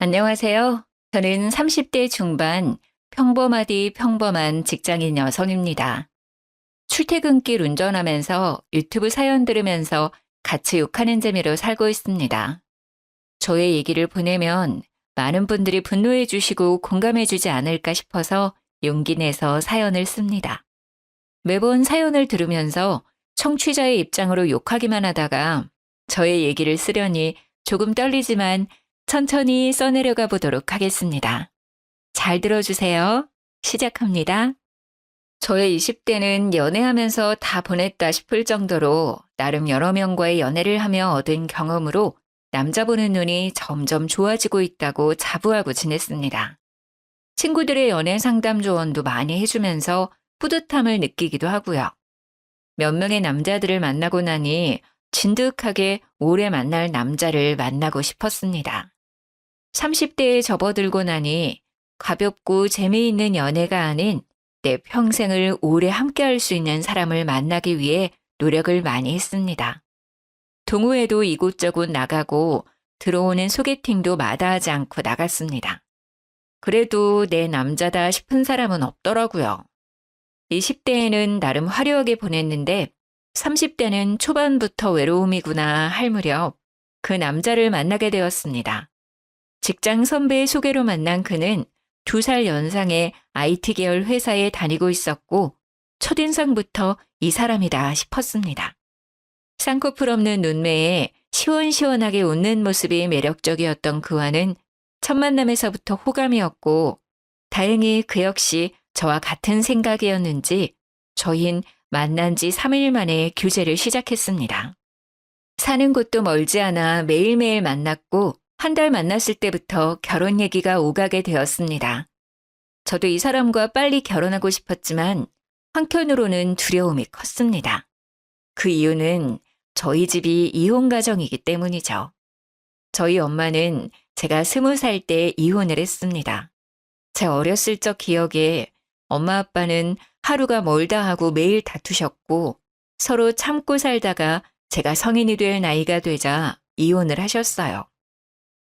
안녕하세요. 저는 30대 중반 평범하디 평범한 직장인 여성입니다. 출퇴근길 운전하면서 유튜브 사연 들으면서 같이 욕하는 재미로 살고 있습니다. 저의 얘기를 보내면 많은 분들이 분노해 주시고 공감해 주지 않을까 싶어서 용기 내서 사연을 씁니다. 매번 사연을 들으면서 청취자의 입장으로 욕하기만 하다가 저의 얘기를 쓰려니 조금 떨리지만 천천히 써내려가 보도록 하겠습니다. 잘 들어주세요. 시작합니다. 저의 20대는 연애하면서 다 보냈다 싶을 정도로 나름 여러 명과의 연애를 하며 얻은 경험으로 남자 보는 눈이 점점 좋아지고 있다고 자부하고 지냈습니다. 친구들의 연애 상담 조언도 많이 해주면서 뿌듯함을 느끼기도 하고요. 몇 명의 남자들을 만나고 나니 진득하게 오래 만날 남자를 만나고 싶었습니다. 30대에 접어들고 나니 가볍고 재미있는 연애가 아닌 내 평생을 오래 함께할 수 있는 사람을 만나기 위해 노력을 많이 했습니다. 동호회도 이곳저곳 나가고 들어오는 소개팅도 마다하지 않고 나갔습니다. 그래도 내 남자다 싶은 사람은 없더라고요. 20대에는 나름 화려하게 보냈는데 30대는 초반부터 외로움이구나 할 무렵 그 남자를 만나게 되었습니다. 직장 선배의 소개로 만난 그는 2살 연상의 IT 계열 회사에 다니고 있었고 첫인상부터 이 사람이다 싶었습니다. 쌍꺼풀 없는 눈매에 시원시원하게 웃는 모습이 매력적이었던 그와는 첫 만남에서부터 호감이었고 다행히 그 역시 저와 같은 생각이었는지 저흰 만난 지 3일 만에 교제를 시작했습니다. 사는 곳도 멀지 않아 매일매일 만났고 한 달 만났을 때부터 결혼 얘기가 오가게 되었습니다. 저도 이 사람과 빨리 결혼하고 싶었지만 한편으로는 두려움이 컸습니다. 그 이유는 저희 집이 이혼 가정이기 때문이죠. 저희 엄마는 제가 20살 때 이혼을 했습니다. 제 어렸을 적 기억에 엄마 아빠는 하루가 멀다 하고 매일 다투셨고 서로 참고 살다가 제가 성인이 될 나이가 되자 이혼을 하셨어요.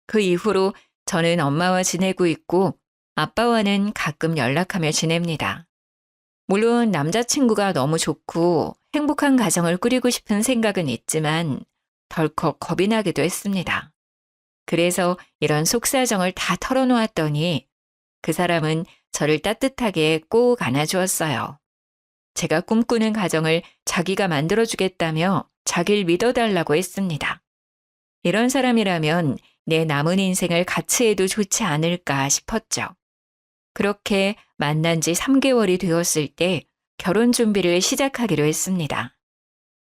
그 이후로 저는 엄마와 지내고 있고 아빠와는 가끔 연락하며 지냅니다. 물론 남자친구가 너무 좋고 행복한 가정을 꾸리고 싶은 생각은 있지만 덜컥 겁이 나기도 했습니다. 그래서 이런 속사정을 다 털어놓았더니 그 사람은 저를 따뜻하게 꼭 안아주었어요. 제가 꿈꾸는 가정을 자기가 만들어주겠다며 자기를 믿어달라고 했습니다. 이런 사람이라면 내 남은 인생을 같이 해도 좋지 않을까 싶었죠. 그렇게 만난 지 3개월이 되었을 때 결혼 준비를 시작하기로 했습니다.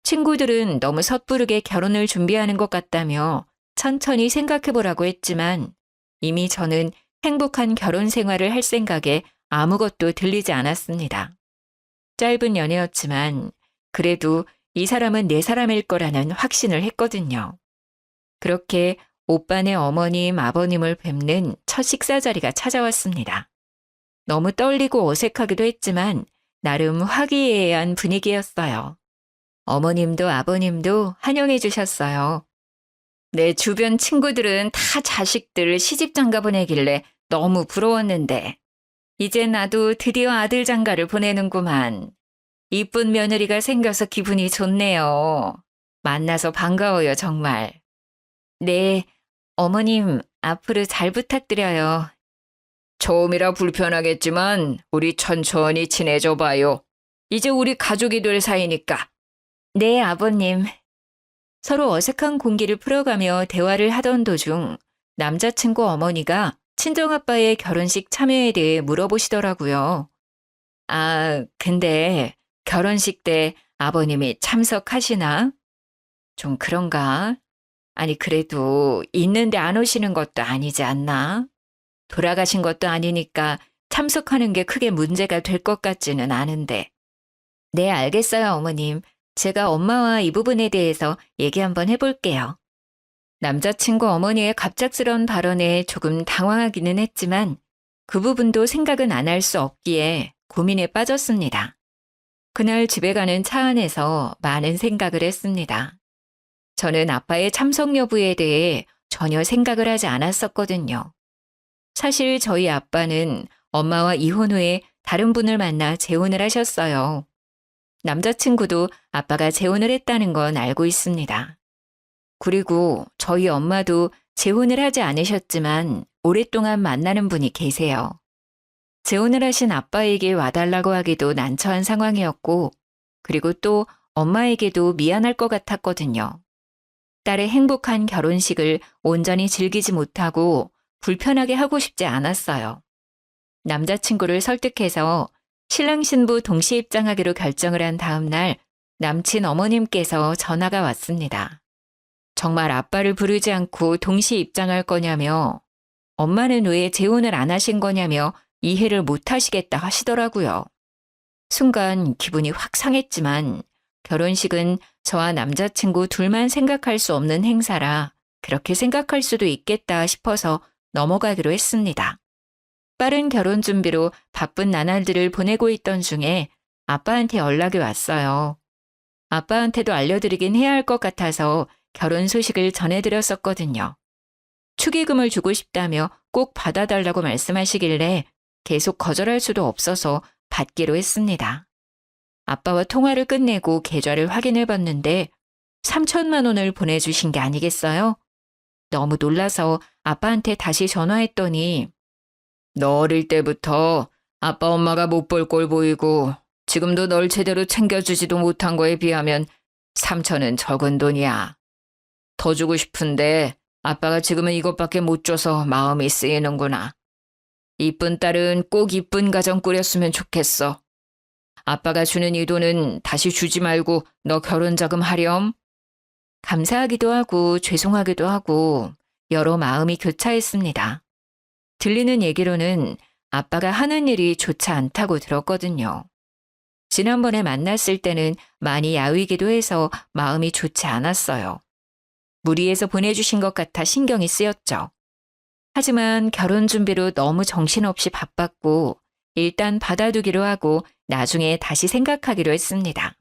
친구들은 너무 섣부르게 결혼을 준비하는 것 같다며 천천히 생각해보라고 했지만 이미 저는 행복한 결혼 생활을 할 생각에 아무것도 들리지 않았습니다. 짧은 연애였지만 그래도 이 사람은 내 사람일 거라는 확신을 했거든요. 그렇게 오빠네 어머님, 아버님을 뵙는 첫 식사 자리가 찾아왔습니다. 너무 떨리고 어색하기도 했지만 나름 화기애애한 분위기였어요. 어머님도 아버님도 환영해 주셨어요. 내 주변 친구들은 다 자식들 시집 장가 보내길래 너무 부러웠는데 이제 나도 드디어 아들 장가를 보내는구만. 이쁜 며느리가 생겨서 기분이 좋네요. 만나서 반가워요, 정말. 네, 어머님, 앞으로 잘 부탁드려요. 처음이라 불편하겠지만 우리 천천히 지내줘 봐요. 이제 우리 가족이 될 사이니까. 네, 아버님. 서로 어색한 공기를 풀어가며 대화를 하던 도중 남자친구 어머니가 친정아빠의 결혼식 참여에 대해 물어보시더라고요. 아, 근데 결혼식 때 아버님이 참석하시나? 좀 그런가? 아니, 그래도 있는데 안 오시는 것도 아니지 않나? 돌아가신 것도 아니니까 참석하는 게 크게 문제가 될 것 같지는 않은데. 네, 알겠어요, 어머님. 제가 엄마와 이 부분에 대해서 얘기 한번 해볼게요. 남자친구 어머니의 갑작스러운 발언에 조금 당황하기는 했지만 그 부분도 생각은 안 할 수 없기에 고민에 빠졌습니다. 그날 집에 가는 차 안에서 많은 생각을 했습니다. 저는 아빠의 참석 여부에 대해 전혀 생각을 하지 않았었거든요. 사실 저희 아빠는 엄마와 이혼 후에 다른 분을 만나 재혼을 하셨어요. 남자친구도 아빠가 재혼을 했다는 건 알고 있습니다. 그리고 저희 엄마도 재혼을 하지 않으셨지만 오랫동안 만나는 분이 계세요. 재혼을 하신 아빠에게 와달라고 하기도 난처한 상황이었고, 그리고 또 엄마에게도 미안할 것 같았거든요. 딸의 행복한 결혼식을 온전히 즐기지 못하고 불편하게 하고 싶지 않았어요. 남자친구를 설득해서 신랑 신부 동시 입장하기로 결정을 한 다음 날 남친 어머님께서 전화가 왔습니다. 정말 아빠를 부르지 않고 동시 입장할 거냐며, 엄마는 왜 재혼을 안 하신 거냐며 이해를 못 하시겠다 하시더라고요. 순간 기분이 확 상했지만 결혼식은 저와 남자친구 둘만 생각할 수 없는 행사라 그렇게 생각할 수도 있겠다 싶어서 넘어가기로 했습니다. 빠른 결혼 준비로 바쁜 나날들을 보내고 있던 중에 아빠한테 연락이 왔어요. 아빠한테도 알려드리긴 해야 할 것 같아서 결혼 소식을 전해드렸었거든요. 축의금을 주고 싶다며 꼭 받아달라고 말씀하시길래 계속 거절할 수도 없어서 받기로 했습니다. 아빠와 통화를 끝내고 계좌를 확인해 봤는데 3천만 원을 보내주신 게 아니겠어요? 너무 놀라서 아빠한테 다시 전화했더니 너 어릴 때부터 아빠 엄마가 못 볼 꼴 보이고 지금도 널 제대로 챙겨주지도 못한 거에 비하면 3천은 적은 돈이야. 더 주고 싶은데 아빠가 지금은 이것밖에 못 줘서 마음이 쓰이는구나. 이쁜 딸은 꼭 이쁜 가정 꾸렸으면 좋겠어. 아빠가 주는 이 돈은 다시 주지 말고 너 결혼 자금 하렴. 감사하기도 하고 죄송하기도 하고 여러 마음이 교차했습니다. 들리는 얘기로는 아빠가 하는 일이 좋지 않다고 들었거든요. 지난번에 만났을 때는 많이 야위기도 해서 마음이 좋지 않았어요. 무리해서 보내주신 것 같아 신경이 쓰였죠. 하지만 결혼 준비로 너무 정신없이 바빴고 일단 받아두기로 하고 나중에 다시 생각하기로 했습니다.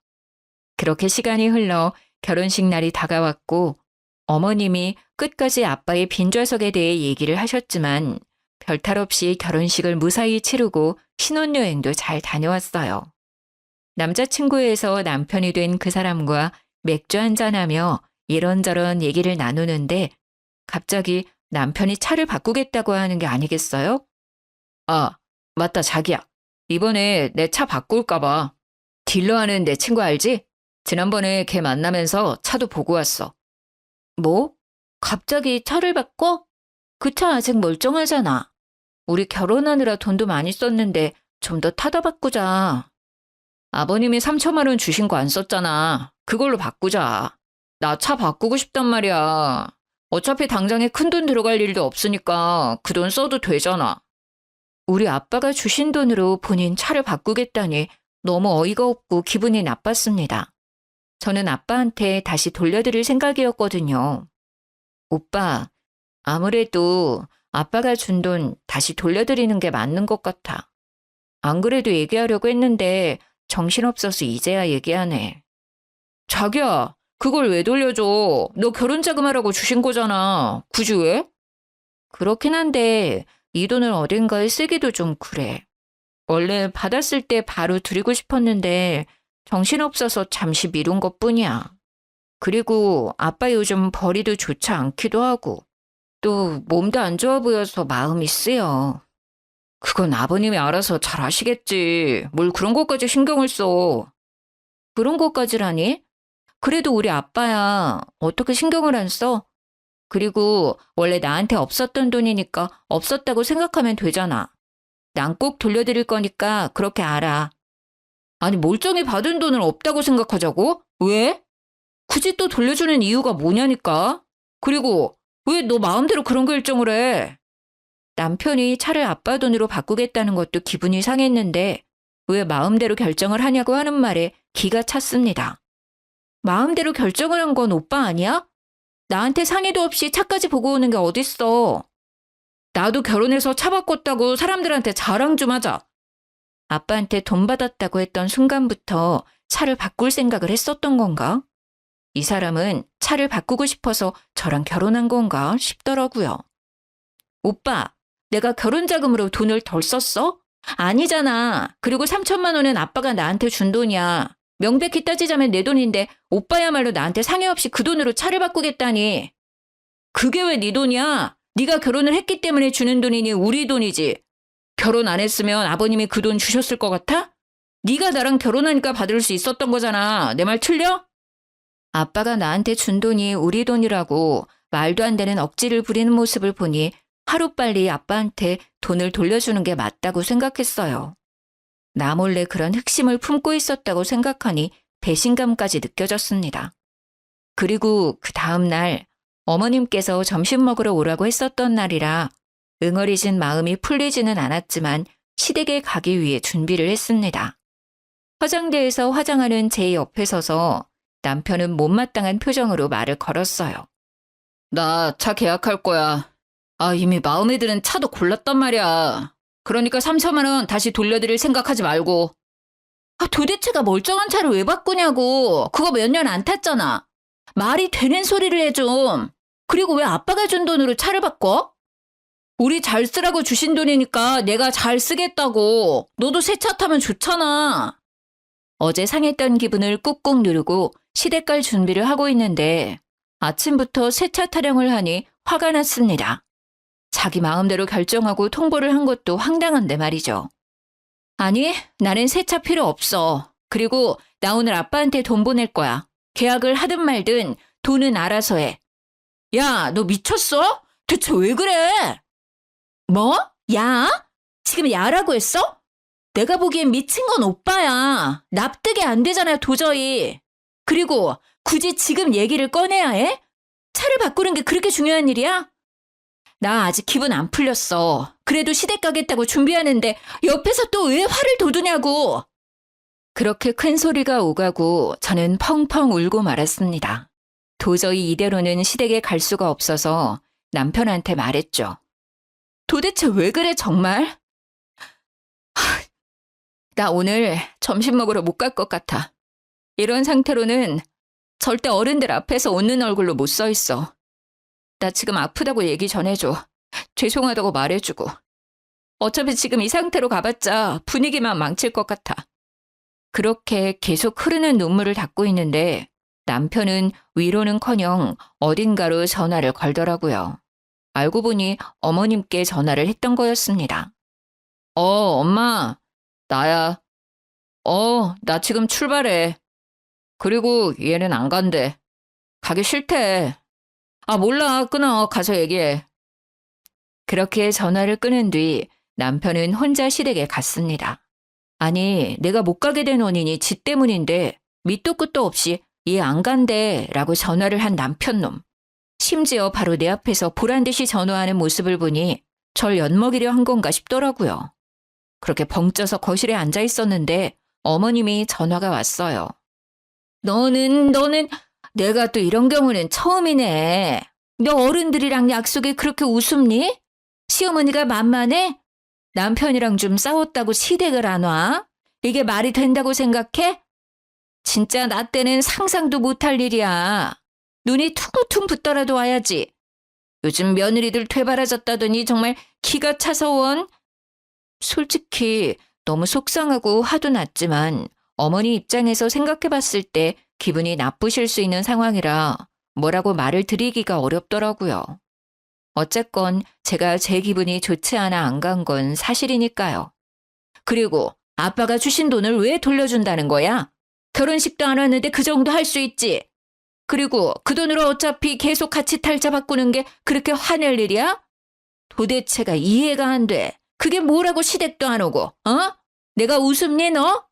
그렇게 시간이 흘러 결혼식 날이 다가왔고 어머님이 끝까지 아빠의 빈좌석에 대해 얘기를 하셨지만 별탈 없이 결혼식을 무사히 치르고 신혼여행도 잘 다녀왔어요. 남자친구에서 남편이 된 그 사람과 맥주 한잔하며 이런저런 얘기를 나누는데 갑자기 남편이 차를 바꾸겠다고 하는 게 아니겠어요? 아, 맞다 자기야. 이번에 내 차 바꿀까 봐. 딜러 하는 내 친구 알지? 지난번에 걔 만나면서 차도 보고 왔어. 뭐? 갑자기 차를 바꿔? 그 차 아직 멀쩡하잖아. 우리 결혼하느라 돈도 많이 썼는데 좀 더 타다 바꾸자. 아버님이 3천만 원 주신 거 안 썼잖아. 그걸로 바꾸자. 나 차 바꾸고 싶단 말이야. 어차피 당장에 큰돈 들어갈 일도 없으니까 그 돈 써도 되잖아. 우리 아빠가 주신 돈으로 본인 차를 바꾸겠다니 너무 어이가 없고 기분이 나빴습니다. 저는 아빠한테 다시 돌려드릴 생각이었거든요. 오빠, 아무래도 아빠가 준 돈 다시 돌려드리는 게 맞는 것 같아. 안 그래도 얘기하려고 했는데 정신없어서 이제야 얘기하네. 자기야, 그걸 왜 돌려줘? 너 결혼 자금하라고 주신 거잖아. 굳이 왜? 그렇긴 한데 이 돈을 어딘가에 쓰기도 좀 그래. 원래 받았을 때 바로 드리고 싶었는데 정신없어서 잠시 미룬 것뿐이야. 그리고 아빠 요즘 벌이도 좋지 않기도 하고 또 몸도 안 좋아 보여서 마음이 쓰여. 그건 아버님이 알아서 잘 아시겠지. 뭘 그런 것까지 신경을 써. 그런 것까지라니? 그래도 우리 아빠야. 어떻게 신경을 안 써? 그리고 원래 나한테 없었던 돈이니까 없었다고 생각하면 되잖아. 난 꼭 돌려드릴 거니까 그렇게 알아. 아니 멀쩡히 받은 돈을 없다고 생각하자고? 왜? 굳이 또 돌려주는 이유가 뭐냐니까? 그리고 왜 너 마음대로 그런 결정을 해? 남편이 차를 아빠 돈으로 바꾸겠다는 것도 기분이 상했는데 왜 마음대로 결정을 하냐고 하는 말에 기가 찼습니다. 마음대로 결정을 한 건 오빠 아니야? 나한테 상의도 없이 차까지 보고 오는 게 어딨어. 나도 결혼해서 차 바꿨다고 사람들한테 자랑 좀 하자. 아빠한테 돈 받았다고 했던 순간부터 차를 바꿀 생각을 했었던 건가? 이 사람은 차를 바꾸고 싶어서 저랑 결혼한 건가 싶더라고요. 오빠, 내가 결혼 자금으로 돈을 덜 썼어? 아니잖아. 그리고 3천만 원은 아빠가 나한테 준 돈이야. 명백히 따지자면 내 돈인데 오빠야말로 나한테 상의 없이 그 돈으로 차를 바꾸겠다니. 그게 왜 네 돈이야? 네가 결혼을 했기 때문에 주는 돈이니 우리 돈이지. 결혼 안 했으면 아버님이 그 돈 주셨을 것 같아? 네가 나랑 결혼하니까 받을 수 있었던 거잖아. 내 말 틀려? 아빠가 나한테 준 돈이 우리 돈이라고 말도 안 되는 억지를 부리는 모습을 보니 하루빨리 아빠한테 돈을 돌려주는 게 맞다고 생각했어요. 나 몰래 그런 흑심을 품고 있었다고 생각하니 배신감까지 느껴졌습니다. 그리고 그 다음 날 어머님께서 점심 먹으러 오라고 했었던 날이라 응어리진 마음이 풀리지는 않았지만 시댁에 가기 위해 준비를 했습니다. 화장대에서 화장하는 제 옆에 서서 남편은 못마땅한 표정으로 말을 걸었어요. 나 차 계약할 거야. 이미 마음에 드는 차도 골랐단 말이야. 그러니까 3천만 원 다시 돌려드릴 생각하지 말고. 도대체가 멀쩡한 차를 왜 바꾸냐고. 그거 몇 년 안 탔잖아. 말이 되는 소리를 해 좀. 그리고 왜 아빠가 준 돈으로 차를 바꿔? 우리 잘 쓰라고 주신 돈이니까 내가 잘 쓰겠다고. 너도 새 차 타면 좋잖아. 어제 상했던 기분을 꾹꾹 누르고 시댁 갈 준비를 하고 있는데 아침부터 새 차 타령을 하니 화가 났습니다. 자기 마음대로 결정하고 통보를 한 것도 황당한데 말이죠. 아니, 나는 새 차 필요 없어. 그리고 나 오늘 아빠한테 돈 보낼 거야. 계약을 하든 말든 돈은 알아서 해. 야, 너 미쳤어? 대체 왜 그래? 뭐? 야? 지금 야라고 했어? 내가 보기엔 미친 건 오빠야. 납득이 안 되잖아, 도저히. 그리고 굳이 지금 얘기를 꺼내야 해? 차를 바꾸는 게 그렇게 중요한 일이야? 나 아직 기분 안 풀렸어. 그래도 시댁 가겠다고 준비하는데 옆에서 또 왜 화를 돋우냐고. 그렇게 큰 소리가 오가고 저는 펑펑 울고 말았습니다. 도저히 이대로는 시댁에 갈 수가 없어서 남편한테 말했죠. 도대체 왜 그래 정말? 나 오늘 점심 먹으러 못 갈 것 같아. 이런 상태로는 절대 어른들 앞에서 웃는 얼굴로 못 서 있어. 나 지금 아프다고 얘기 전해줘. 죄송하다고 말해주고. 어차피 지금 이 상태로 가봤자 분위기만 망칠 것 같아. 그렇게 계속 흐르는 눈물을 닦고 있는데 남편은 위로는커녕 어딘가로 전화를 걸더라고요. 알고 보니 어머님께 전화를 했던 거였습니다. 엄마, 나야. 나 지금 출발해. 그리고 얘는 안 간대. 가기 싫대. 몰라. 끊어. 가서 얘기해. 그렇게 전화를 끊은 뒤 남편은 혼자 시댁에 갔습니다. 아니, 내가 못 가게 된 원인이 지 때문인데 밑도 끝도 없이 얘 안 간대 라고 전화를 한 남편놈. 심지어 바로 내 앞에서 보란듯이 전화하는 모습을 보니 절 엿먹이려 한 건가 싶더라고요. 그렇게 벙쪄서 거실에 앉아 있었는데 어머님이 전화가 왔어요. 너는 내가 또 이런 경우는 처음이네. 너 어른들이랑 약속에 그렇게 웃음니? 시어머니가 만만해? 남편이랑 좀 싸웠다고 시댁을 안 와? 이게 말이 된다고 생각해? 진짜 나 때는 상상도 못할 일이야. 눈이 퉁퉁 붙더라도 와야지. 요즘 며느리들 되바라졌다더니 정말 기가 차서 원. 솔직히 너무 속상하고 화도 났지만 어머니 입장에서 생각해봤을 때 기분이 나쁘실 수 있는 상황이라 뭐라고 말을 드리기가 어렵더라고요. 어쨌건 제가 제 기분이 좋지 않아 안 간 건 사실이니까요. 그리고 아빠가 주신 돈을 왜 돌려준다는 거야? 결혼식도 안 왔는데 그 정도 할 수 있지. 그리고 그 돈으로 어차피 계속 같이 탈자 바꾸는 게 그렇게 화낼 일이야? 도대체가 이해가 안 돼. 그게 뭐라고 시댁도 안 오고, 내가 웃음니 너?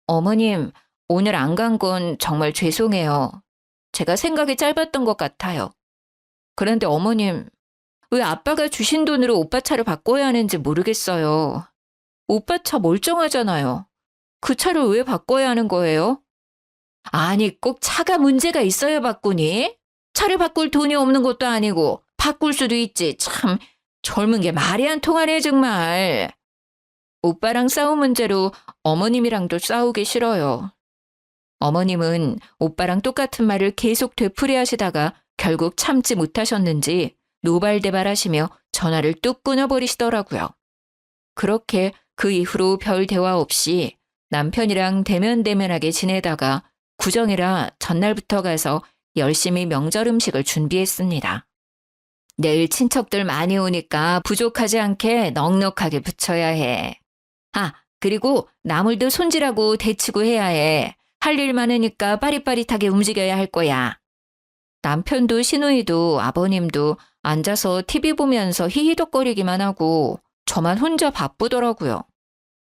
어머님, 오늘 안 간 건 정말 죄송해요. 제가 생각이 짧았던 것 같아요. 그런데 어머님, 왜 아빠가 주신 돈으로 오빠 차를 바꿔야 하는지 모르겠어요. 오빠 차 멀쩡하잖아요. 그 차를 왜 바꿔야 하는 거예요? 아니, 꼭 차가 문제가 있어야 바꾸니? 차를 바꿀 돈이 없는 것도 아니고 바꿀 수도 있지. 참 젊은 게 말이 안 통하네 정말. 오빠랑 싸운 문제로 어머님이랑도 싸우기 싫어요. 어머님은 오빠랑 똑같은 말을 계속 되풀이하시다가 결국 참지 못하셨는지 노발대발하시며 전화를 뚝 끊어버리시더라고요. 그렇게 그 이후로 별 대화 없이 남편이랑 대면대면하게 지내다가 구정이라 전날부터 가서 열심히 명절 음식을 준비했습니다. 내일 친척들 많이 오니까 부족하지 않게 넉넉하게 부쳐야 해. 아, 그리고 나물도 손질하고 데치고 해야 해. 할 일 많으니까 빠릿빠릿하게 움직여야 할 거야. 남편도 시누이도 아버님도 앉아서 TV 보면서 히히덕거리기만 하고 저만 혼자 바쁘더라고요.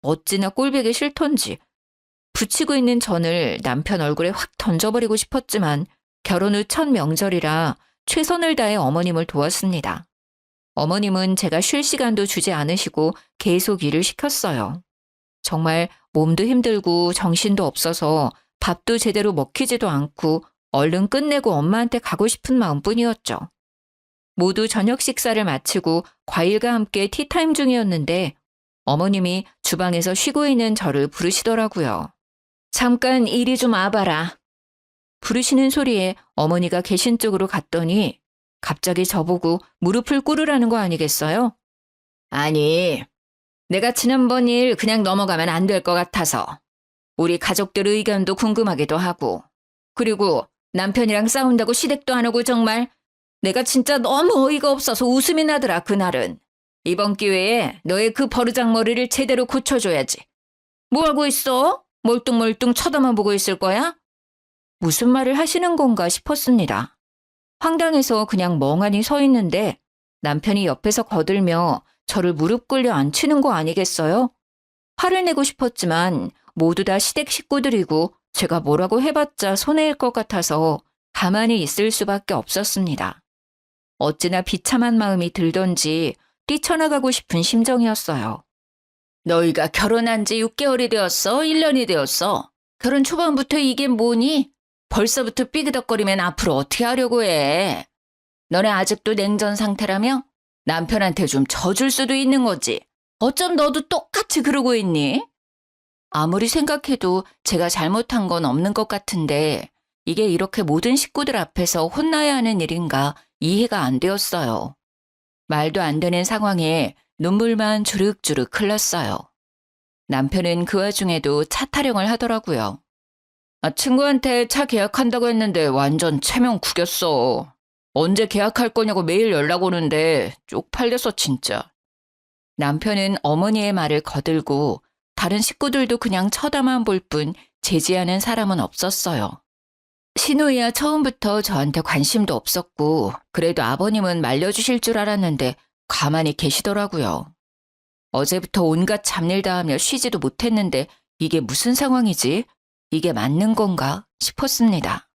어찌나 꼴보기 싫던지. 부치고 있는 전을 남편 얼굴에 확 던져버리고 싶었지만 결혼 후 첫 명절이라 최선을 다해 어머님을 도왔습니다. 어머님은 제가 쉴 시간도 주지 않으시고 계속 일을 시켰어요. 정말 몸도 힘들고 정신도 없어서 밥도 제대로 먹히지도 않고 얼른 끝내고 엄마한테 가고 싶은 마음뿐이었죠. 모두 저녁 식사를 마치고 과일과 함께 티타임 중이었는데 어머님이 주방에서 쉬고 있는 저를 부르시더라고요. 잠깐 이리 좀 와봐라. 부르시는 소리에 어머니가 계신 쪽으로 갔더니 갑자기 저보고 무릎을 꿇으라는 거 아니겠어요? 아니, 내가 지난번 일 그냥 넘어가면 안 될 것 같아서. 우리 가족들 의견도 궁금하기도 하고. 그리고 남편이랑 싸운다고 시댁도 안 오고 정말 내가 진짜 너무 어이가 없어서 웃음이 나더라 그날은. 이번 기회에 너의 그 버르장머리를 제대로 고쳐줘야지. 뭐하고 있어? 멀뚱멀뚱 쳐다만 보고 있을 거야? 무슨 말을 하시는 건가 싶었습니다. 황당해서 그냥 멍하니 서 있는데 남편이 옆에서 거들며 저를 무릎 꿇려 앉히는 거 아니겠어요? 화를 내고 싶었지만 모두 다 시댁 식구들이고 제가 뭐라고 해봤자 손해일 것 같아서 가만히 있을 수밖에 없었습니다. 어찌나 비참한 마음이 들던지 뛰쳐나가고 싶은 심정이었어요. 너희가 결혼한 지 6개월이 되었어? 1년이 되었어? 결혼 초반부터 이게 뭐니? 벌써부터 삐그덕거리면 앞으로 어떻게 하려고 해? 너네 아직도 냉전 상태라며? 남편한테 좀 져줄 수도 있는 거지. 어쩜 너도 똑같이 그러고 있니? 아무리 생각해도 제가 잘못한 건 없는 것 같은데 이게 이렇게 모든 식구들 앞에서 혼나야 하는 일인가 이해가 안 되었어요. 말도 안 되는 상황에 눈물만 주륵주륵 흘렀어요. 남편은 그 와중에도 차 타령을 하더라고요. 친구한테 차 계약한다고 했는데 완전 체면 구겼어. 언제 계약할 거냐고 매일 연락 오는데 쪽팔려서 진짜. 남편은 어머니의 말을 거들고 다른 식구들도 그냥 쳐다만 볼 뿐 제지하는 사람은 없었어요. 시누이야 처음부터 저한테 관심도 없었고 그래도 아버님은 말려주실 줄 알았는데 가만히 계시더라고요. 어제부터 온갖 잡일 다 하며 쉬지도 못했는데 이게 무슨 상황이지? 이게 맞는 건가 싶었습니다.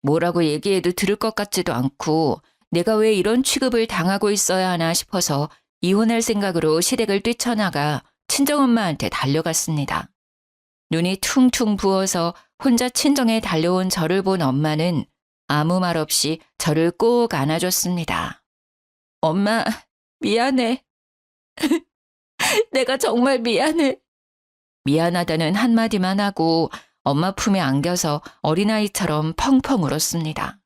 뭐라고 얘기해도 들을 것 같지도 않고 내가 왜 이런 취급을 당하고 있어야 하나 싶어서 이혼할 생각으로 시댁을 뛰쳐나가 친정엄마한테 달려갔습니다. 눈이 퉁퉁 부어서 혼자 친정에 달려온 저를 본 엄마는 아무 말 없이 저를 꼭 안아줬습니다. 엄마, 미안해. 내가 정말 미안해. 미안하다는 한마디만 하고 엄마 품에 안겨서 어린아이처럼 펑펑 울었습니다.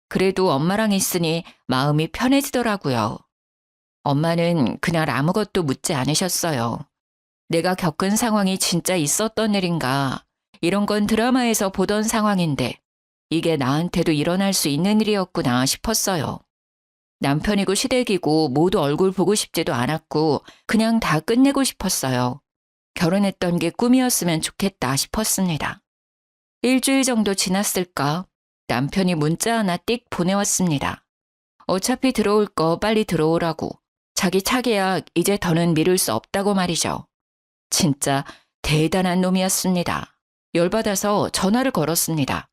그래도 엄마랑 있으니 마음이 편해지더라고요. 엄마는 그날 아무것도 묻지 않으셨어요. 내가 겪은 상황이 진짜 있었던 일인가, 이런 건 드라마에서 보던 상황인데 이게 나한테도 일어날 수 있는 일이었구나 싶었어요. 남편이고 시댁이고 모두 얼굴 보고 싶지도 않았고 그냥 다 끝내고 싶었어요. 결혼했던 게 꿈이었으면 좋겠다 싶었습니다. 일주일 정도 지났을까 남편이 문자 하나 띡 보내왔습니다. 어차피 들어올 거 빨리 들어오라고. 자기 차 계약 이제 더는 미룰 수 없다고 말이죠. 진짜 대단한 놈이었습니다. 열받아서 전화를 걸었습니다.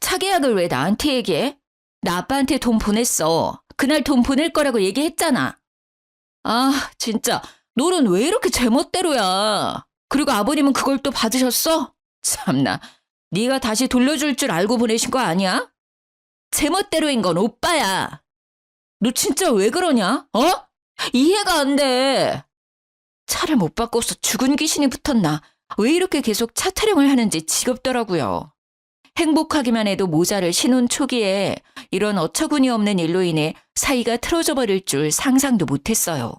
차 계약을 왜 나한테 얘기해? 나 아빠한테 돈 보냈어. 그날 돈 보낼 거라고 얘기했잖아. 아, 진짜 너는 왜 이렇게 제멋대로야. 그리고 아버님은 그걸 또 받으셨어? 참나, 네가 다시 돌려줄 줄 알고 보내신 거 아니야? 제멋대로인 건 오빠야. 너 진짜 왜 그러냐? 어? 이해가 안 돼. 차를 못 바꿔서 죽은 귀신이 붙었나? 왜 이렇게 계속 차 타령을 하는지 지겹더라고요. 행복하기만 해도 모자를 신혼 초기에 이런 어처구니 없는 일로 인해 사이가 틀어져 버릴 줄 상상도 못했어요.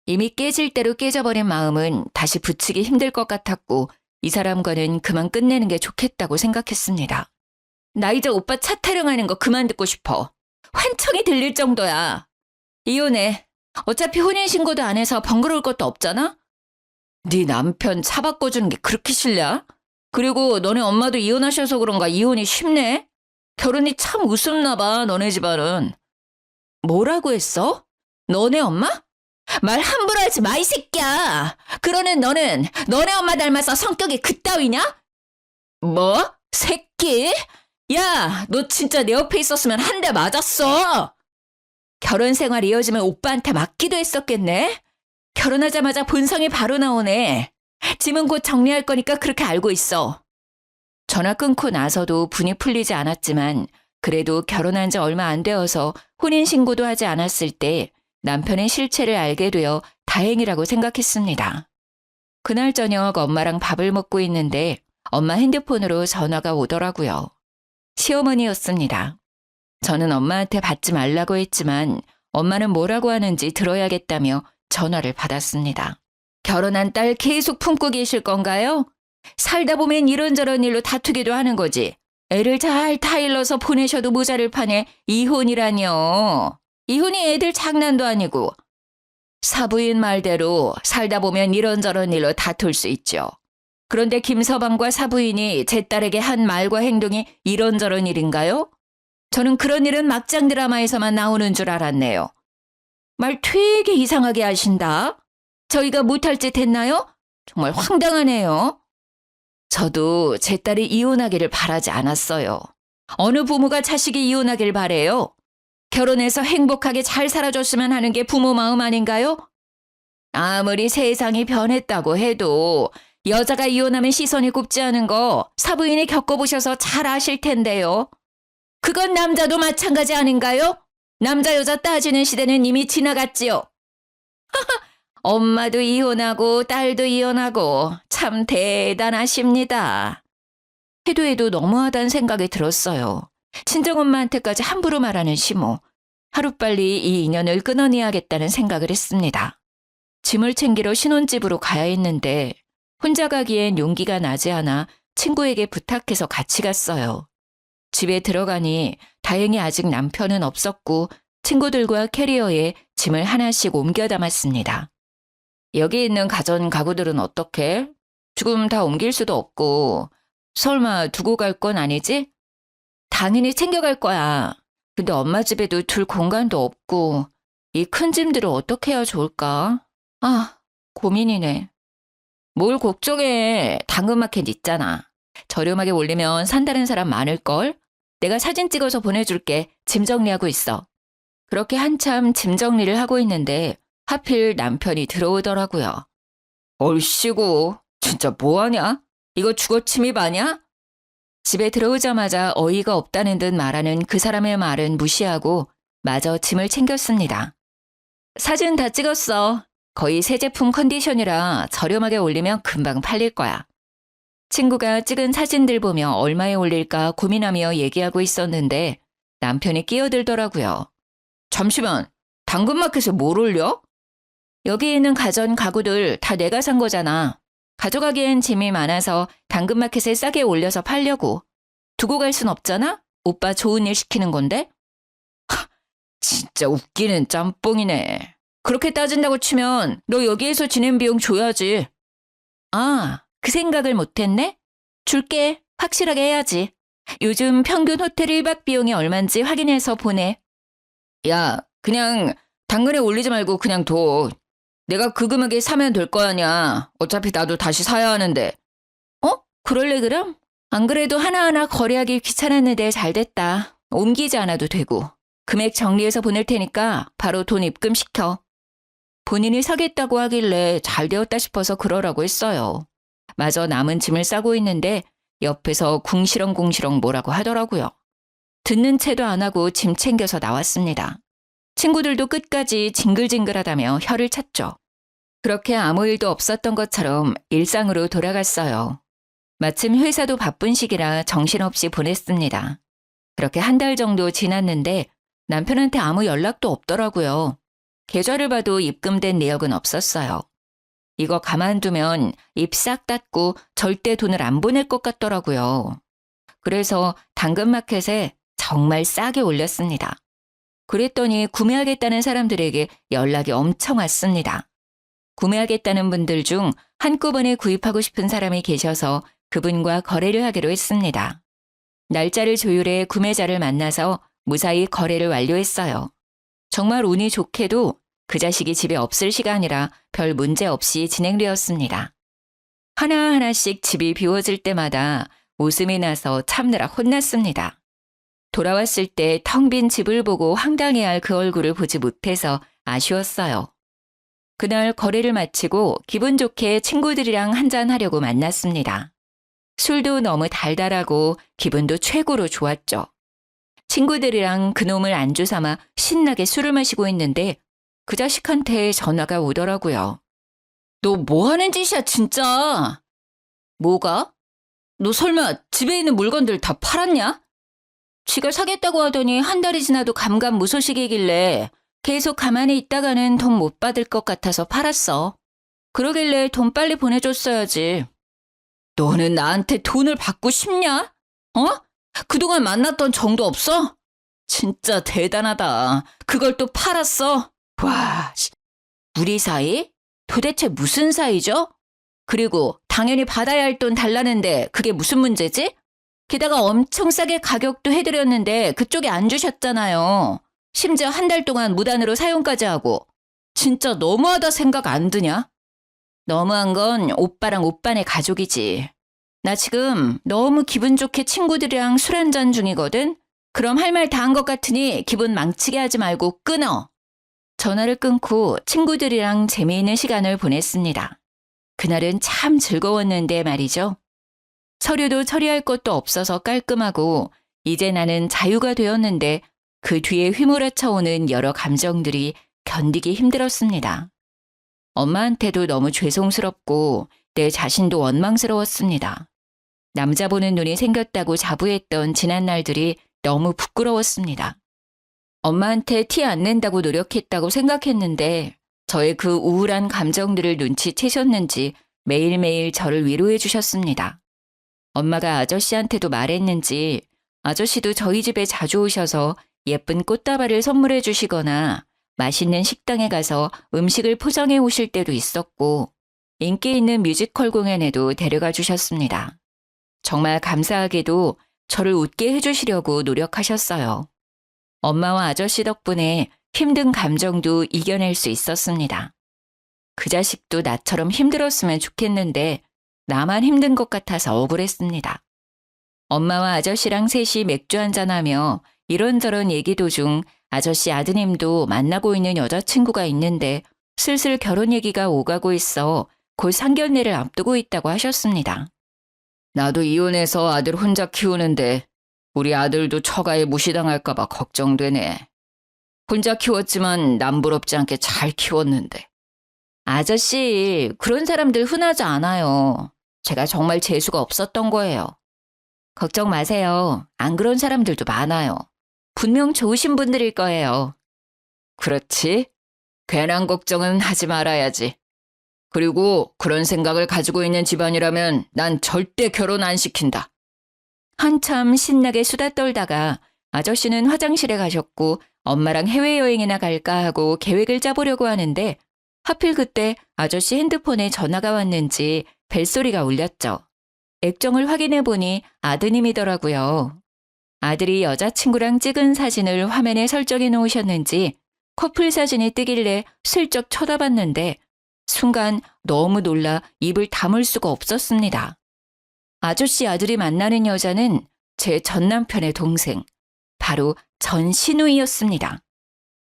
이미 깨질 대로 깨져버린 마음은 다시 붙이기 힘들 것 같았고 이 사람과는 그만 끝내는 게 좋겠다고 생각했습니다. 나 이제 오빠 차 타령하는 거 그만 듣고 싶어. 환청이 들릴 정도야. 이혼해. 어차피 혼인신고도 안 해서 번거로울 것도 없잖아? 네 남편 차 바꿔주는 게 그렇게 싫냐? 그리고 너네 엄마도 이혼하셔서 그런가 이혼이 쉽네? 결혼이 참 우습나 봐, 너네 집안은. 뭐라고 했어? 너네 엄마? 말 함부로 하지 마, 이 새끼야. 그러는 너는 너네 엄마 닮아서 성격이 그따위냐? 뭐? 새끼? 야, 너 진짜 내 옆에 있었으면 한 대 맞았어. 결혼 생활 이어지면 오빠한테 맞기도 했었겠네? 결혼하자마자 본성이 바로 나오네. 짐은 곧 정리할 거니까 그렇게 알고 있어. 전화 끊고 나서도 분이 풀리지 않았지만 그래도 결혼한 지 얼마 안 되어서 혼인신고도 하지 않았을 때 남편의 실체를 알게 되어 다행이라고 생각했습니다. 그날 저녁 엄마랑 밥을 먹고 있는데 엄마 핸드폰으로 전화가 오더라고요. 시어머니였습니다. 저는 엄마한테 받지 말라고 했지만 엄마는 뭐라고 하는지 들어야겠다며 전화를 받았습니다. 결혼한 딸 계속 품고 계실 건가요? 살다 보면 이런저런 일로 다투기도 하는 거지. 애를 잘 타일러서 보내셔도 모자를 파네. 이혼이라뇨. 이혼이 애들 장난도 아니고. 사부인 말대로 살다 보면 이런저런 일로 다툴 수 있죠. 그런데 김서방과 사부인이 제 딸에게 한 말과 행동이 이런저런 일인가요? 저는 그런 일은 막장 드라마에서만 나오는 줄 알았네요. 말 되게 이상하게 하신다. 저희가 못할 짓 했나요? 정말 황당하네요. 저도 제 딸이 이혼하기를 바라지 않았어요. 어느 부모가 자식이 이혼하길 바래요? 결혼해서 행복하게 잘 살아줬으면 하는 게 부모 마음 아닌가요? 아무리 세상이 변했다고 해도 여자가 이혼하면 시선이 곱지 않은 거 사부인이 겪어보셔서 잘 아실 텐데요. 그건 남자도 마찬가지 아닌가요? 남자 여자 따지는 시대는 이미 지나갔지요. 엄마도 이혼하고 딸도 이혼하고 참 대단하십니다. 해도 너무하다는 생각이 들었어요. 친정엄마한테까지 함부로 말하는 시모. 하루빨리 이 인연을 끊어내야겠다는 생각을 했습니다. 짐을 챙기러 신혼집으로 가야 했는데 혼자 가기엔 용기가 나지 않아 친구에게 부탁해서 같이 갔어요. 집에 들어가니 다행히 아직 남편은 없었고 친구들과 캐리어에 짐을 하나씩 옮겨 담았습니다. 여기 있는 가전 가구들은 어떻게? 지금 다 옮길 수도 없고 설마 두고 갈 건 아니지? 당연히 챙겨갈 거야. 근데 엄마 집에도 둘 공간도 없고 이 큰 짐들을 어떻게 해야 좋을까? 아, 고민이네. 뭘 걱정해. 당근마켓 있잖아. 저렴하게 올리면 산다는 사람 많을걸? 내가 사진 찍어서 보내줄게. 짐 정리하고 있어. 그렇게 한참 짐 정리를 하고 있는데 하필 남편이 들어오더라고요. 얼씨구, 진짜 뭐하냐? 이거 주거 침입 아냐? 집에 들어오자마자 어이가 없다는 듯 말하는 그 사람의 말은 무시하고 마저 짐을 챙겼습니다. 사진 다 찍었어. 거의 새 제품 컨디션이라 저렴하게 올리면 금방 팔릴 거야. 친구가 찍은 사진들 보며 얼마에 올릴까 고민하며 얘기하고 있었는데 남편이 끼어들더라고요. 잠시만, 당근마켓에 뭘 올려? 여기 있는 가전 가구들 다 내가 산 거잖아. 가져가기엔 짐이 많아서 당근마켓에 싸게 올려서 팔려고. 두고 갈 순 없잖아? 오빠 좋은 일 시키는 건데? 진짜 웃기는 짬뽕이네. 그렇게 따진다고 치면 너 여기에서 지낸 비용 줘야지. 아, 그 생각을 못했네? 줄게. 확실하게 해야지. 요즘 평균 호텔 1박 비용이 얼만지 확인해서 보내. 야, 그냥 당근에 올리지 말고 그냥 둬. 내가 그 금액에 사면 될 거 아니야. 어차피 나도 다시 사야 하는데. 그럴래 그럼? 안 그래도 하나하나 거래하기 귀찮았는데 잘 됐다. 옮기지 않아도 되고. 금액 정리해서 보낼 테니까 바로 돈 입금시켜. 본인이 사겠다고 하길래 잘 되었다 싶어서 그러라고 했어요. 마저 남은 짐을 싸고 있는데 옆에서 궁시렁궁시렁 뭐라고 하더라고요. 듣는 채도 안 하고 짐 챙겨서 나왔습니다. 친구들도 끝까지 징글징글하다며 혀를 찼죠. 그렇게 아무 일도 없었던 것처럼 일상으로 돌아갔어요. 마침 회사도 바쁜 시기라 정신없이 보냈습니다. 그렇게 한 달 정도 지났는데 남편한테 아무 연락도 없더라고요. 계좌를 봐도 입금된 내역은 없었어요. 이거 가만두면 입 싹 닫고 절대 돈을 안 보낼 것 같더라고요. 그래서 당근마켓에 정말 싸게 올렸습니다. 그랬더니 구매하겠다는 사람들에게 연락이 엄청 왔습니다. 구매하겠다는 분들 중 한꺼번에 구입하고 싶은 사람이 계셔서 그분과 거래를 하기로 했습니다. 날짜를 조율해 구매자를 만나서 무사히 거래를 완료했어요. 정말 운이 좋게도 그 자식이 집에 없을 시간이라 별 문제 없이 진행되었습니다. 하나하나씩 집이 비워질 때마다 웃음이 나서 참느라 혼났습니다. 돌아왔을 때 텅 빈 집을 보고 황당해할 그 얼굴을 보지 못해서 아쉬웠어요. 그날 거래를 마치고 기분 좋게 친구들이랑 한잔하려고 만났습니다. 술도 너무 달달하고 기분도 최고로 좋았죠. 친구들이랑 그놈을 안주 삼아 신나게 술을 마시고 있는데 그 자식한테 전화가 오더라고요. 너 뭐 하는 짓이야 진짜? 뭐가? 너 설마 집에 있는 물건들 다 팔았냐? 지가 사겠다고 하더니 한 달이 지나도 감감무소식이길래 계속 가만히 있다가는 돈 못 받을 것 같아서 팔았어. 그러길래 돈 빨리 보내줬어야지. 너는 나한테 돈을 받고 싶냐? 어? 그동안 만났던 정도 없어? 진짜 대단하다. 그걸 또 팔았어? 와, 우리 사이? 도대체 무슨 사이죠? 그리고 당연히 받아야 할 돈 달라는데 그게 무슨 문제지? 게다가 엄청 싸게 가격도 해드렸는데 그쪽이 안 주셨잖아요. 심지어 한 달 동안 무단으로 사용까지 하고. 진짜 너무하다 생각 안 드냐? 너무한 건 오빠랑 오빠네 가족이지. 나 지금 너무 기분 좋게 친구들이랑 술 한잔 중이거든? 그럼 할 말 다 한 것 같으니 기분 망치게 하지 말고 끊어. 전화를 끊고 친구들이랑 재미있는 시간을 보냈습니다. 그날은 참 즐거웠는데 말이죠. 서류도 처리할 것도 없어서 깔끔하고 이제 나는 자유가 되었는데 그 뒤에 휘몰아쳐 오는 여러 감정들이 견디기 힘들었습니다. 엄마한테도 너무 죄송스럽고 내 자신도 원망스러웠습니다. 남자 보는 눈이 생겼다고 자부했던 지난 날들이 너무 부끄러웠습니다. 엄마한테 티 안 낸다고 노력했다고 생각했는데 저의 그 우울한 감정들을 눈치채셨는지 매일매일 저를 위로해 주셨습니다. 엄마가 아저씨한테도 말했는지 아저씨도 저희 집에 자주 오셔서 예쁜 꽃다발을 선물해 주시거나 맛있는 식당에 가서 음식을 포장해 오실 때도 있었고 인기 있는 뮤지컬 공연에도 데려가 주셨습니다. 정말 감사하게도 저를 웃게 해주시려고 노력하셨어요. 엄마와 아저씨 덕분에 힘든 감정도 이겨낼 수 있었습니다. 그 자식도 나처럼 힘들었으면 좋겠는데 나만 힘든 것 같아서 억울했습니다. 엄마와 아저씨랑 셋이 맥주 한잔하며 이런저런 얘기 도중 아저씨 아드님도 만나고 있는 여자친구가 있는데 슬슬 결혼 얘기가 오가고 있어 곧 상견례를 앞두고 있다고 하셨습니다. 나도 이혼해서 아들 혼자 키우는데 우리 아들도 처가에 무시당할까 봐 걱정되네. 혼자 키웠지만 남부럽지 않게 잘 키웠는데. 아저씨, 그런 사람들 흔하지 않아요. 제가 정말 재수가 없었던 거예요. 걱정 마세요. 안 그런 사람들도 많아요. 분명 좋으신 분들일 거예요. 그렇지? 괜한 걱정은 하지 말아야지. 그리고 그런 생각을 가지고 있는 집안이라면 난 절대 결혼 안 시킨다. 한참 신나게 수다 떨다가 아저씨는 화장실에 가셨고 엄마랑 해외여행이나 갈까 하고 계획을 짜보려고 하는데 하필 그때 아저씨 핸드폰에 전화가 왔는지 벨소리가 울렸죠. 액정을 확인해 보니 아드님이더라고요. 아들이 여자친구랑 찍은 사진을 화면에 설정해 놓으셨는지 커플 사진이 뜨길래 슬쩍 쳐다봤는데 순간 너무 놀라 입을 다물 수가 없었습니다. 아저씨 아들이 만나는 여자는 제 전 남편의 동생, 바로 전신우이였습니다.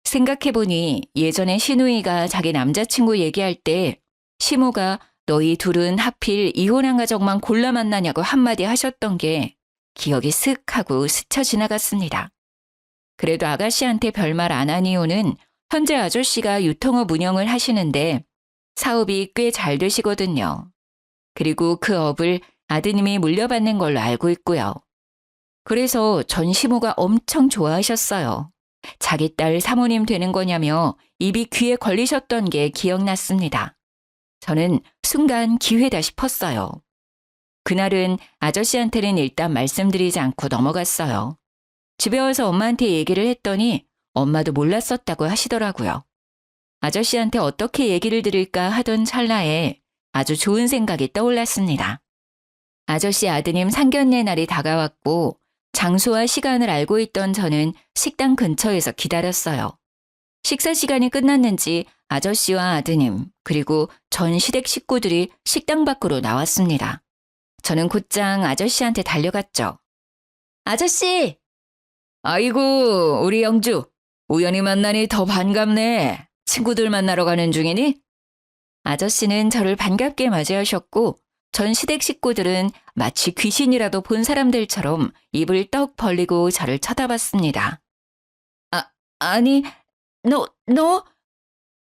생각해보니 예전에 신우이가 자기 남자친구 얘기할 때 시모가 너희 둘은 하필 이혼한 가족만 골라 만나냐고 한마디 하셨던 게 기억이 쓱 하고 스쳐 지나갔습니다. 그래도 아가씨한테 별말 안 한 이유는 현재 아저씨가 유통업 운영을 하시는데 사업이 꽤 잘 되시거든요. 그리고 그 업을 아드님이 물려받는 걸로 알고 있고요. 그래서 전시모가 엄청 좋아하셨어요. 자기 딸 사모님 되는 거냐며 입이 귀에 걸리셨던 게 기억났습니다. 저는 순간 기회다 싶었어요. 그날은 아저씨한테는 일단 말씀드리지 않고 넘어갔어요. 집에 와서 엄마한테 얘기를 했더니 엄마도 몰랐었다고 하시더라고요. 아저씨한테 어떻게 얘기를 드릴까 하던 찰나에 아주 좋은 생각이 떠올랐습니다. 아저씨 아드님 상견례 날이 다가왔고 장소와 시간을 알고 있던 저는 식당 근처에서 기다렸어요. 식사 시간이 끝났는지 아저씨와 아드님 그리고 전 시댁 식구들이 식당 밖으로 나왔습니다. 저는 곧장 아저씨한테 달려갔죠. 아저씨! 아이고, 우리 영주. 우연히 만나니 더 반갑네. 친구들 만나러 가는 중이니? 아저씨는 저를 반갑게 맞이하셨고 전 시댁 식구들은 마치 귀신이라도 본 사람들처럼 입을 떡 벌리고 저를 쳐다봤습니다. 아니, 너?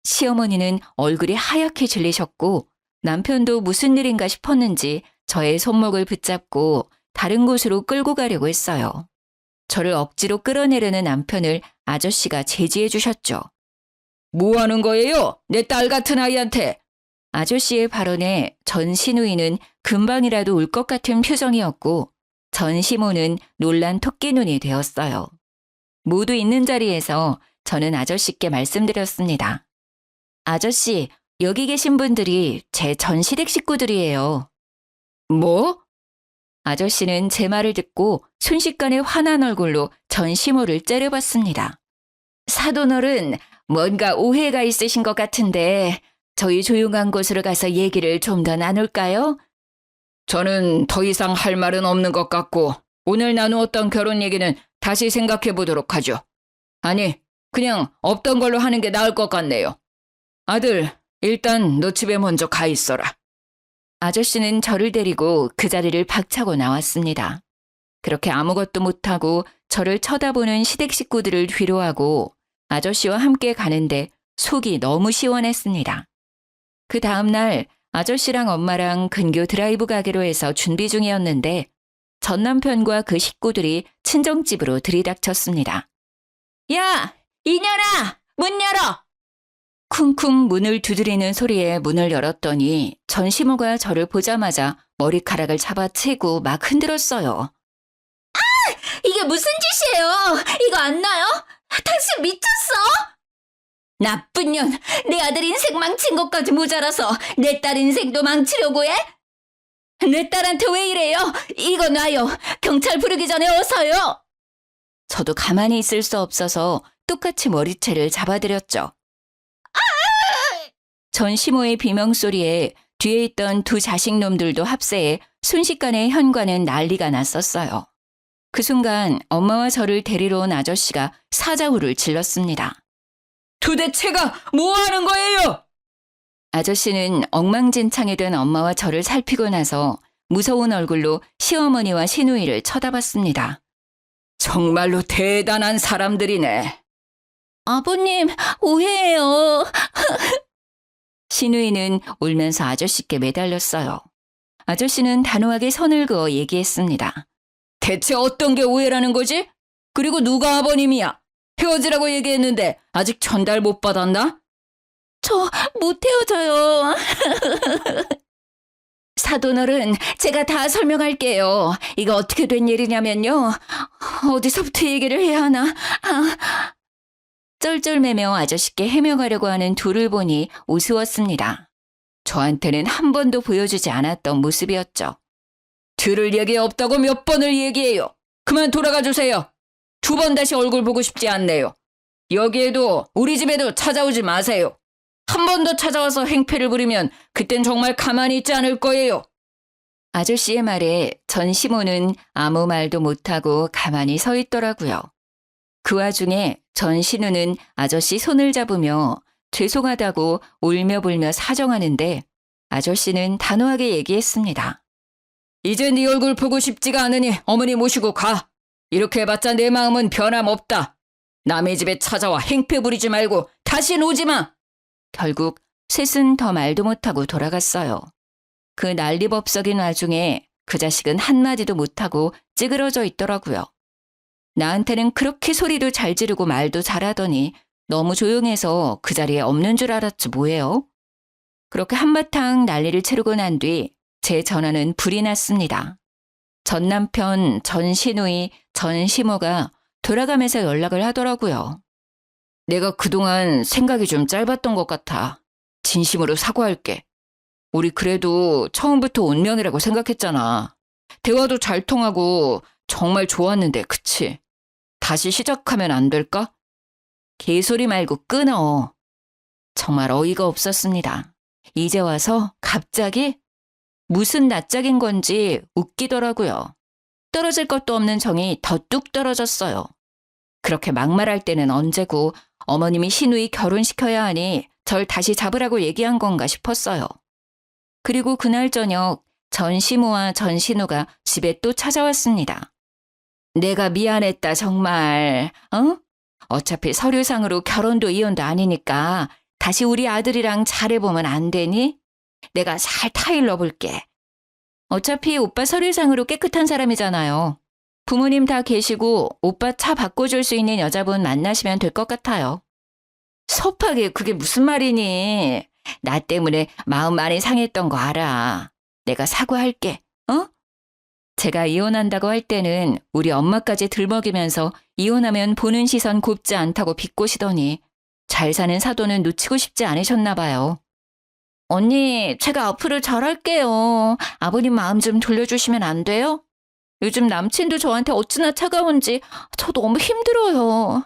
시어머니는 얼굴이 하얗게 질리셨고 남편도 무슨 일인가 싶었는지 저의 손목을 붙잡고 다른 곳으로 끌고 가려고 했어요. 저를 억지로 끌어내려는 남편을 아저씨가 제지해 주셨죠. 뭐 하는 거예요? 내 딸 같은 아이한테. 아저씨의 발언에 전 시누이는 금방이라도 울 것 같은 표정이었고 전 시모는 놀란 토끼 눈이 되었어요. 모두 있는 자리에서 저는 아저씨께 말씀드렸습니다. 아저씨, 여기 계신 분들이 제 전 시댁 식구들이에요. 뭐? 아저씨는 제 말을 듣고 순식간에 화난 얼굴로 전 시모를 째려봤습니다. 사돈어른, 뭔가 오해가 있으신 것 같은데 저희 조용한 곳으로 가서 얘기를 좀 더 나눌까요? 저는 더 이상 할 말은 없는 것 같고 오늘 나누었던 결혼 얘기는 다시 생각해 보도록 하죠. 아니, 그냥 없던 걸로 하는 게 나을 것 같네요. 아들, 일단 너 집에 먼저 가 있어라. 아저씨는 저를 데리고 그 자리를 박차고 나왔습니다. 그렇게 아무것도 못하고 저를 쳐다보는 시댁 식구들을 뒤로하고 아저씨와 함께 가는데 속이 너무 시원했습니다. 그 다음날 아저씨랑 엄마랑 근교 드라이브 가기로 해서 준비 중이었는데 전 남편과 그 식구들이 친정집으로 들이닥쳤습니다. 야! 이년아! 문 열어! 쿵쿵 문을 두드리는 소리에 문을 열었더니 전 시모가 저를 보자마자 머리카락을 잡아채고 막 흔들었어요. 이게 무슨 짓이에요? 이거 안 나요? 당신 미쳤어? 나쁜 년, 내 아들 인생 망친 것까지 모자라서 내 딸 인생도 망치려고 해? 내 딸한테 왜 이래요? 이거 놔요. 경찰 부르기 전에 어서요. 저도 가만히 있을 수 없어서 똑같이 머리채를 잡아드렸죠. 전 시모의 비명소리에 뒤에 있던 두 자식놈들도 합세해 순식간에 현관은 난리가 났었어요. 그 순간 엄마와 저를 데리러 온 아저씨가 사자후를 질렀습니다. 도대체가 뭐 하는 거예요? 아저씨는 엉망진창이 된 엄마와 저를 살피고 나서 무서운 얼굴로 시어머니와 시누이를 쳐다봤습니다. 정말로 대단한 사람들이네. 아버님, 오해해요. 시누이는 울면서 아저씨께 매달렸어요. 아저씨는 단호하게 선을 그어 얘기했습니다. 대체 어떤 게 오해라는 거지? 그리고 누가 아버님이야? 헤어지라고 얘기했는데 아직 전달 못 받았나? 저 못 헤어져요. 사돈어른, 제가 다 설명할게요. 이거 어떻게 된 일이냐면요. 어디서부터 얘기를 해야 하나? 쩔쩔매며 아저씨께 해명하려고 하는 둘을 보니 우스웠습니다. 저한테는 한 번도 보여주지 않았던 모습이었죠. 들을 얘기 없다고 몇 번을 얘기해요. 그만 돌아가 주세요. 2번 다시 얼굴 보고 싶지 않네요. 여기에도 우리 집에도 찾아오지 마세요. 한 번 더 찾아와서 행패를 부리면 그땐 정말 가만히 있지 않을 거예요. 아저씨의 말에 전 시모는 아무 말도 못하고 가만히 서 있더라고요. 그 와중에 전 신우는 아저씨 손을 잡으며 죄송하다고 울며불며 사정하는데 아저씨는 단호하게 얘기했습니다. 이제 네 얼굴 보고 싶지가 않으니 어머니 모시고 가. 이렇게 해봤자 내 마음은 변함없다. 남의 집에 찾아와 행패 부리지 말고 다신 오지 마. 결국 셋은 더 말도 못하고 돌아갔어요. 그 난리법석인 와중에 그 자식은 한마디도 못하고 찌그러져 있더라고요. 나한테는 그렇게 소리도 잘 지르고 말도 잘하더니 너무 조용해서 그 자리에 없는 줄 알았지 뭐예요. 그렇게 한바탕 난리를 치르고 난 뒤 제 전화는 불이 났습니다. 전 남편, 전 시누이, 전 시모가 돌아가면서 연락을 하더라고요. 내가 그동안 생각이 좀 짧았던 것 같아. 진심으로 사과할게. 우리 그래도 처음부터 운명이라고 생각했잖아. 대화도 잘 통하고 정말 좋았는데, 그치? 다시 시작하면 안 될까? 개소리 말고 끊어. 정말 어이가 없었습니다. 이제 와서 갑자기 무슨 낯짝인 건지 웃기더라고요. 떨어질 것도 없는 정이 더 뚝 떨어졌어요. 그렇게 막말할 때는 언제고 어머님이 시누이 결혼시켜야 하니 절 다시 잡으라고 얘기한 건가 싶었어요. 그리고 그날 저녁 전 시모와 전 신우가 집에 또 찾아왔습니다. 내가 미안했다 정말. 어차피 서류상으로 결혼도 이혼도 아니니까 다시 우리 아들이랑 잘해보면 안 되니? 내가 잘 타일러 볼게. 어차피 오빠 서류상으로 깨끗한 사람이잖아요. 부모님 다 계시고 오빠 차 바꿔줄 수 있는 여자분 만나시면 될 것 같아요. 섭하게 그게 무슨 말이니? 나 때문에 마음 많이 상했던 거 알아. 내가 사과할게. 제가 이혼한다고 할 때는 우리 엄마까지 들먹이면서 이혼하면 보는 시선 곱지 않다고 비꼬시더니 잘 사는 사돈은 놓치고 싶지 않으셨나 봐요. 언니, 제가 앞으로 잘할게요. 아버님 마음 좀 돌려주시면 안 돼요? 요즘 남친도 저한테 어찌나 차가운지 저 너무 힘들어요.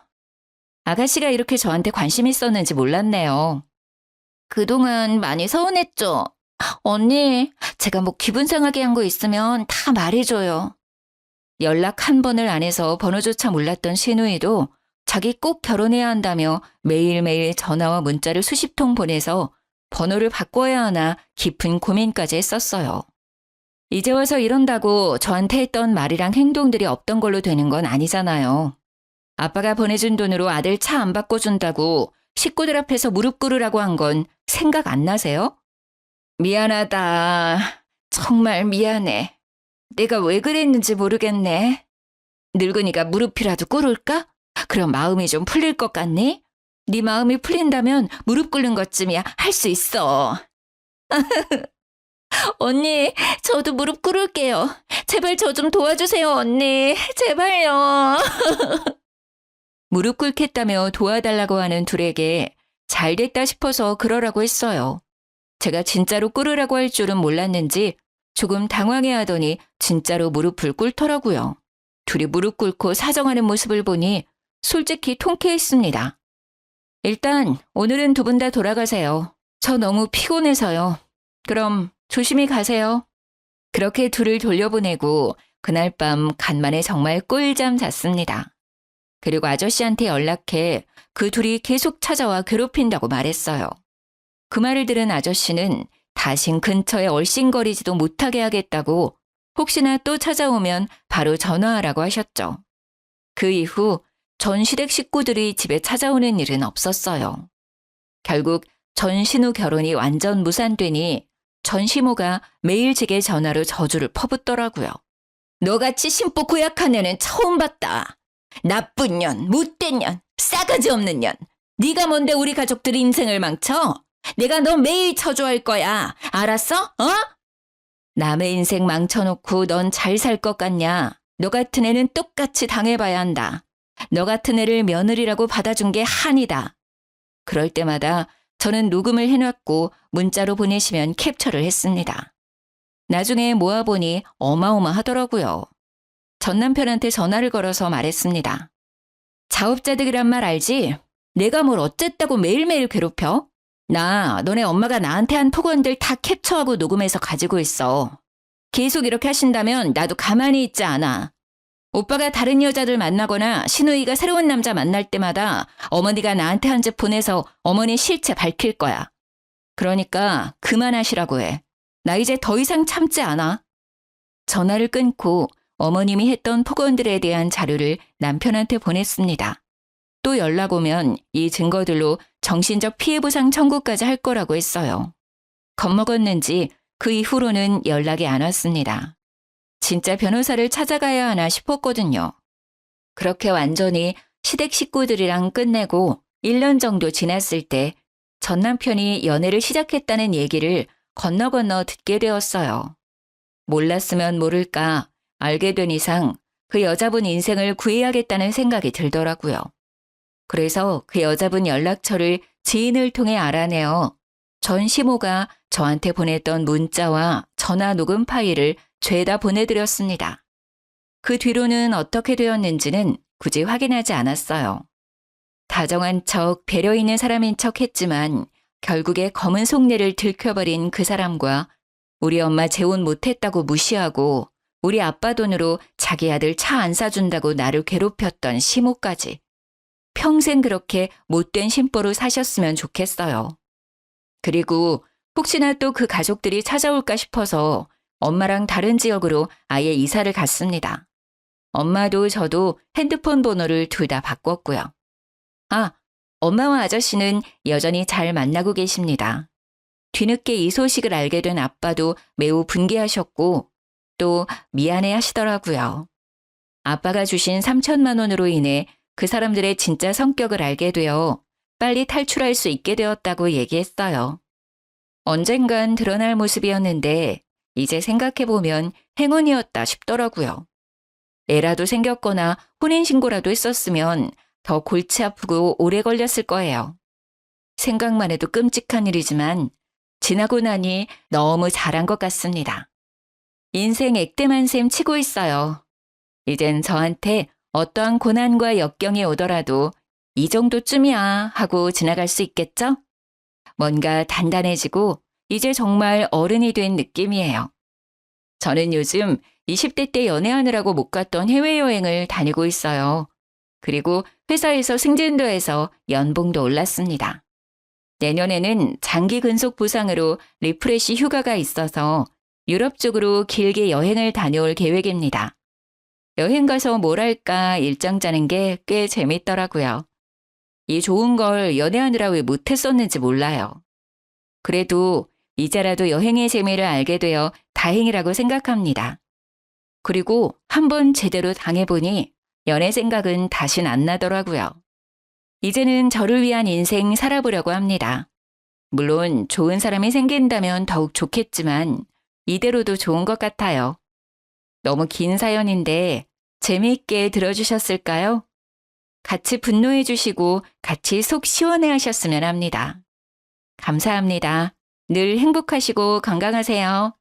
아가씨가 이렇게 저한테 관심 있었는지 몰랐네요. 그동안 많이 서운했죠? 언니, 제가 뭐 기분 상하게 한 거 있으면 다 말해줘요. 연락 한 번을 안 해서 번호조차 몰랐던 시누이도 자기 꼭 결혼해야 한다며 매일매일 전화와 문자를 수십 통 보내서 번호를 바꿔야 하나 깊은 고민까지 했었어요. 이제 와서 이런다고 저한테 했던 말이랑 행동들이 없던 걸로 되는 건 아니잖아요. 아빠가 보내준 돈으로 아들 차 안 바꿔준다고 식구들 앞에서 무릎 꿇으라고 한 건 생각 안 나세요? 미안하다. 정말 미안해. 내가 왜 그랬는지 모르겠네. 늙으니까 무릎이라도 꿇을까? 그럼 마음이 좀 풀릴 것 같니? 네 마음이 풀린다면 무릎 꿇는 것쯤이야 할 수 있어. 언니, 저도 무릎 꿇을게요. 제발 저 좀 도와주세요, 언니. 제발요. 무릎 꿇겠다며 도와달라고 하는 둘에게 잘 됐다 싶어서 그러라고 했어요. 제가 진짜로 꿇으라고 할 줄은 몰랐는지 조금 당황해하더니 진짜로 무릎을 꿇더라고요. 둘이 무릎 꿇고 사정하는 모습을 보니 솔직히 통쾌했습니다. 일단 오늘은 두 분 다 돌아가세요. 저 너무 피곤해서요. 그럼 조심히 가세요. 그렇게 둘을 돌려보내고 그날 밤 간만에 정말 꿀잠 잤습니다. 그리고 아저씨한테 연락해 그 둘이 계속 찾아와 괴롭힌다고 말했어요. 그 말을 들은 아저씨는 다신 근처에 얼씬거리지도 못하게 하겠다고 혹시나 또 찾아오면 바로 전화하라고 하셨죠. 그 이후 전 시댁 식구들이 집에 찾아오는 일은 없었어요. 결국 전 신우 결혼이 완전 무산되니 전 시모가 매일 제게 전화로 저주를 퍼붓더라고요. 너같이 심보 고약한 애는 처음 봤다. 나쁜 년, 못된 년, 싸가지 없는 년. 네가 뭔데 우리 가족들 인생을 망쳐? 내가 너 매일 처조할 거야. 알았어? 남의 인생 망쳐놓고 넌 잘 살 것 같냐? 너 같은 애는 똑같이 당해봐야 한다. 너 같은 애를 며느리라고 받아준 게 한이다. 그럴 때마다 저는 녹음을 해놨고 문자로 보내시면 캡처를 했습니다. 나중에 모아보니 어마어마하더라고요. 전 남편한테 전화를 걸어서 말했습니다. 자업자득이란 말 알지? 내가 뭘 어쨌다고 매일매일 괴롭혀? 나 너네 엄마가 나한테 한 폭언들 다 캡처하고 녹음해서 가지고 있어. 계속 이렇게 하신다면 나도 가만히 있지 않아. 오빠가 다른 여자들 만나거나 시누이가 새로운 남자 만날 때마다 어머니가 나한테 한 집 보내서 어머니 실체 밝힐 거야. 그러니까 그만하시라고 해. 나 이제 더 이상 참지 않아. 전화를 끊고 어머님이 했던 폭언들에 대한 자료를 남편한테 보냈습니다. 또 연락 오면 이 증거들로 정신적 피해보상 청구까지 할 거라고 했어요. 겁먹었는지 그 이후로는 연락이 안 왔습니다. 진짜 변호사를 찾아가야 하나 싶었거든요. 그렇게 완전히 시댁 식구들이랑 끝내고 1년 정도 지났을 때 전 남편이 연애를 시작했다는 얘기를 건너 듣게 되었어요. 몰랐으면 모를까 알게 된 이상 그 여자분 인생을 구해야겠다는 생각이 들더라고요. 그래서 그 여자분 연락처를 지인을 통해 알아내어 전 시모가 저한테 보냈던 문자와 전화 녹음 파일을 죄다 보내드렸습니다. 그 뒤로는 어떻게 되었는지는 굳이 확인하지 않았어요. 다정한 척 배려 있는 사람인 척 했지만 결국에 검은 속내를 들켜버린 그 사람과 우리 엄마 재혼 못했다고 무시하고 우리 아빠 돈으로 자기 아들 차 안 사준다고 나를 괴롭혔던 시모까지. 평생 그렇게 못된 심보로 사셨으면 좋겠어요. 그리고 혹시나 또 그 가족들이 찾아올까 싶어서 엄마랑 다른 지역으로 아예 이사를 갔습니다. 엄마도 저도 핸드폰 번호를 둘 다 바꿨고요. 아, 엄마와 아저씨는 여전히 잘 만나고 계십니다. 뒤늦게 이 소식을 알게 된 아빠도 매우 분개하셨고 또 미안해 하시더라고요. 아빠가 주신 3천만 원으로 인해 그 사람들의 진짜 성격을 알게 되어 빨리 탈출할 수 있게 되었다고 얘기했어요. 언젠간 드러날 모습이었는데 이제 생각해보면 행운이었다 싶더라고요. 애라도 생겼거나 혼인신고라도 했었으면 더 골치 아프고 오래 걸렸을 거예요. 생각만 해도 끔찍한 일이지만 지나고 나니 너무 잘한 것 같습니다. 인생 액땜한 셈 치고 있어요. 이젠 저한테 어떠한 고난과 역경이 오더라도 이 정도쯤이야 하고 지나갈 수 있겠죠? 뭔가 단단해지고 이제 정말 어른이 된 느낌이에요. 저는 요즘 20대 때 연애하느라고 못 갔던 해외여행을 다니고 있어요. 그리고 회사에서 승진도 해서 연봉도 올랐습니다. 내년에는 장기 근속 보상으로 리프레시 휴가가 있어서 유럽 쪽으로 길게 여행을 다녀올 계획입니다. 여행 가서 뭘 할까 일정 짜는 게 꽤 재밌더라고요. 이 좋은 걸 연애하느라 왜 못했었는지 몰라요. 그래도 이제라도 여행의 재미를 알게 되어 다행이라고 생각합니다. 그리고 한번 제대로 당해보니 연애 생각은 다신 안 나더라고요. 이제는 저를 위한 인생 살아보려고 합니다. 물론 좋은 사람이 생긴다면 더욱 좋겠지만 이대로도 좋은 것 같아요. 너무 긴 사연인데 재미있게 들어주셨을까요? 같이 분노해 주시고 같이 속 시원해 하셨으면 합니다. 감사합니다. 늘 행복하시고 건강하세요.